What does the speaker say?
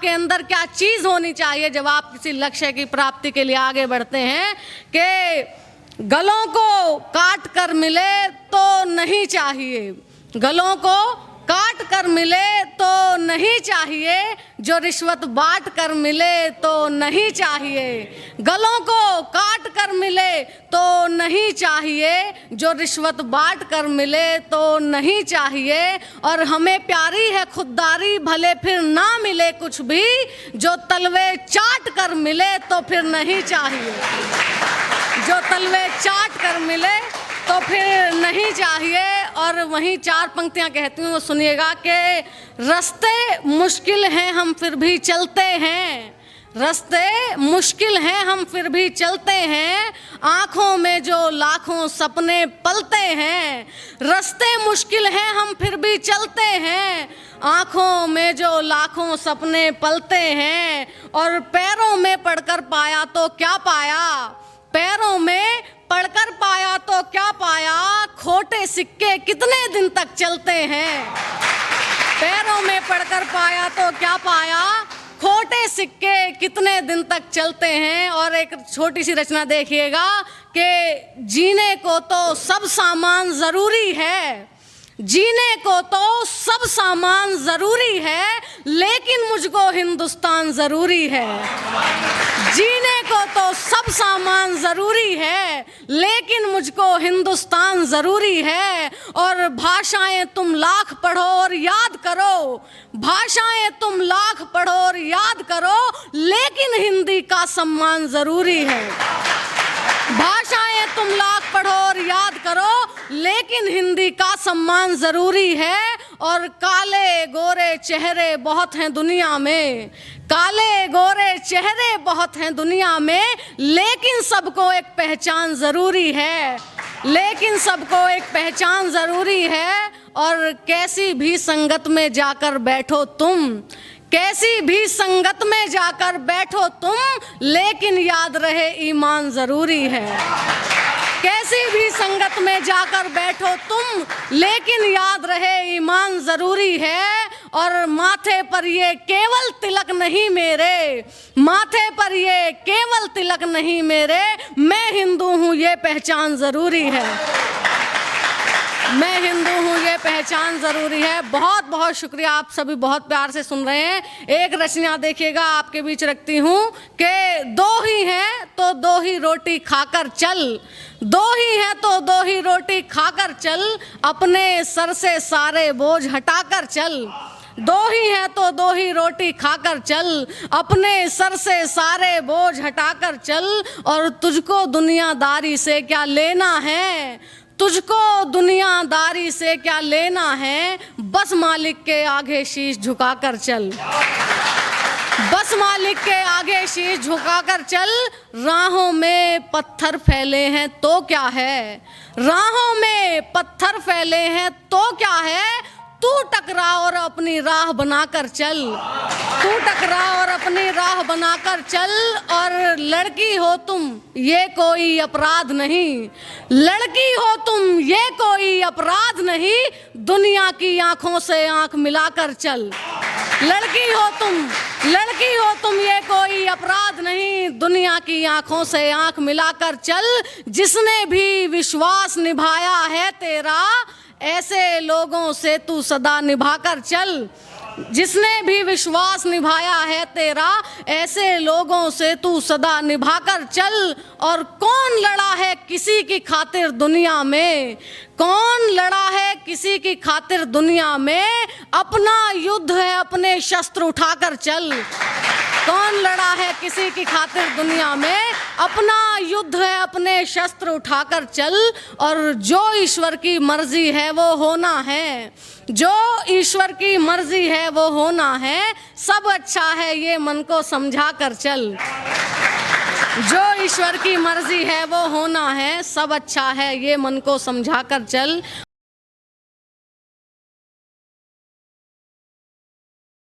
आपके अंदर क्या चीज़ होनी चाहिए जब आप किसी लक्ष्य की प्राप्ति के लिए आगे बढ़ते हैं कि गलों को काट कर मिले तो नहीं चाहिए, गलों को काट कर मिले तो नहीं चाहिए, जो रिश्वत बांट कर मिले तो नहीं चाहिए, गलों को काट कर मिले तो नहीं चाहिए, जो रिश्वत बांट कर मिले तो नहीं चाहिए। और हमें प्यारी है खुददारी, भले फिर ना मिले कुछ भी, जो तलवे चाट कर मिले तो फिर नहीं चाहिए, जो तलवे चाट कर मिले तो फिर नहीं चाहिए। और वहीं 4 पंक्तियां कहती हूँ, वो सुनिएगा कि रास्ते मुश्किल हैं हम फिर भी चलते हैं, रास्ते मुश्किल हैं हम फिर भी चलते हैं, आँखों में जो लाखों सपने पलते हैं, रास्ते मुश्किल हैं हम फिर भी चलते हैं, आँखों में जो लाखों सपने पलते हैं। और पैरों में पढ़कर पाया तो क्या पाया, पैरों में पढ़कर पाया तो क्या पाया, खोटे सिक्के कितने दिन तक चलते हैं, पैरों में पढ़कर पाया तो क्या पाया, खोटे सिक्के कितने दिन तक चलते हैं। और एक छोटी सी रचना देखिएगा कि जीने को तो सब सामान ज़रूरी है, जीने को तो सब सामान ज़रूरी है, लेकिन मुझको हिंदुस्तान ज़रूरी है, जीने को तो सब सामान ज़रूरी है, लेकिन मुझको हिंदुस्तान ज़रूरी है। और भाषाएं तुम लाख पढ़ो और याद करो, भाषाएं तुम लाख पढ़ो और याद करो, लेकिन हिंदी का सम्मान ज़रूरी है, भाषाएं तुम लाख पढ़ो और याद करो, लेकिन हिंदी का सम्मान ज़रूरी है। और काले गोरे चेहरे बहुत हैं दुनिया में, काले गोरे चेहरे बहुत हैं दुनिया में, लेकिन सबको एक पहचान ज़रूरी है, लेकिन सबको एक पहचान ज़रूरी है। और कैसी भी संगत में जाकर बैठो तुम, कैसी भी संगत में जाकर बैठो तुम, लेकिन याद रहे ईमान ज़रूरी है, कैसी भी संगत में जाकर बैठो तुम, लेकिन याद रहे ईमान ज़रूरी है। और माथे पर ये केवल तिलक नहीं मेरे, माथे पर ये केवल तिलक नहीं मेरे, मैं हिंदू हूँ ये पहचान ज़रूरी है, मैं हिंदू हूँ ये पहचान ज़रूरी है। बहुत बहुत शुक्रिया, आप सभी बहुत प्यार से सुन रहे हैं। एक रचना देखिएगा आपके बीच रखती हूँ कि दो ही हैं तो दो ही रोटी खाकर चल, दो ही हैं तो दो ही रोटी खाकर चल, अपने सर से सारे बोझ हटाकर चल, दो ही हैं तो दो ही रोटी खाकर चल, अपने सर से सारे बोझ हटाकर चल। और तुझको दुनियादारी से क्या लेना है, तुझको दुनियादारी से क्या लेना है, बस मालिक के आगे शीश झुकाकर चल, बस मालिक के आगे शीश झुकाकर चल। राहों में पत्थर फैले हैं तो क्या है, राहों में पत्थर फैले हैं तो क्या है, तू टकरा और अपनी राह बनाकर चल, तू टकरा और अपनी राह बनाकर चल। और लड़की हो तुम ये कोई अपराध नहीं, लड़की हो तुम ये कोई अपराध नहीं, दुनिया की आंखों से आंख मिलाकर चल, लड़की हो तुम, लड़की हो तुम ये कोई अपराध नहीं, दुनिया की आंखों से आंख मिलाकर चल। जिसने भी विश्वास निभाया है तेरा, ऐसे लोगों से तू सदा निभाकर चल, जिसने भी विश्वास निभाया है तेरा, ऐसे लोगों से तू सदा निभाकर चल। और कौन लड़ा है किसी की खातिर दुनिया में, कौन लड़ा है किसी की खातिर दुनिया में, अपना युद्ध है अपने शस्त्र उठाकर चल, कौन लड़ा है किसी की खातिर दुनिया में, अपना युद्ध है अपने शस्त्र उठाकर चल। और जो ईश्वर की मर्जी है वो होना है, जो ईश्वर की मर्जी है वो होना है, सब अच्छा है ये मन को समझा कर चल, जो ईश्वर की मर्जी है वो होना है, सब अच्छा है ये मन को समझा कर चल।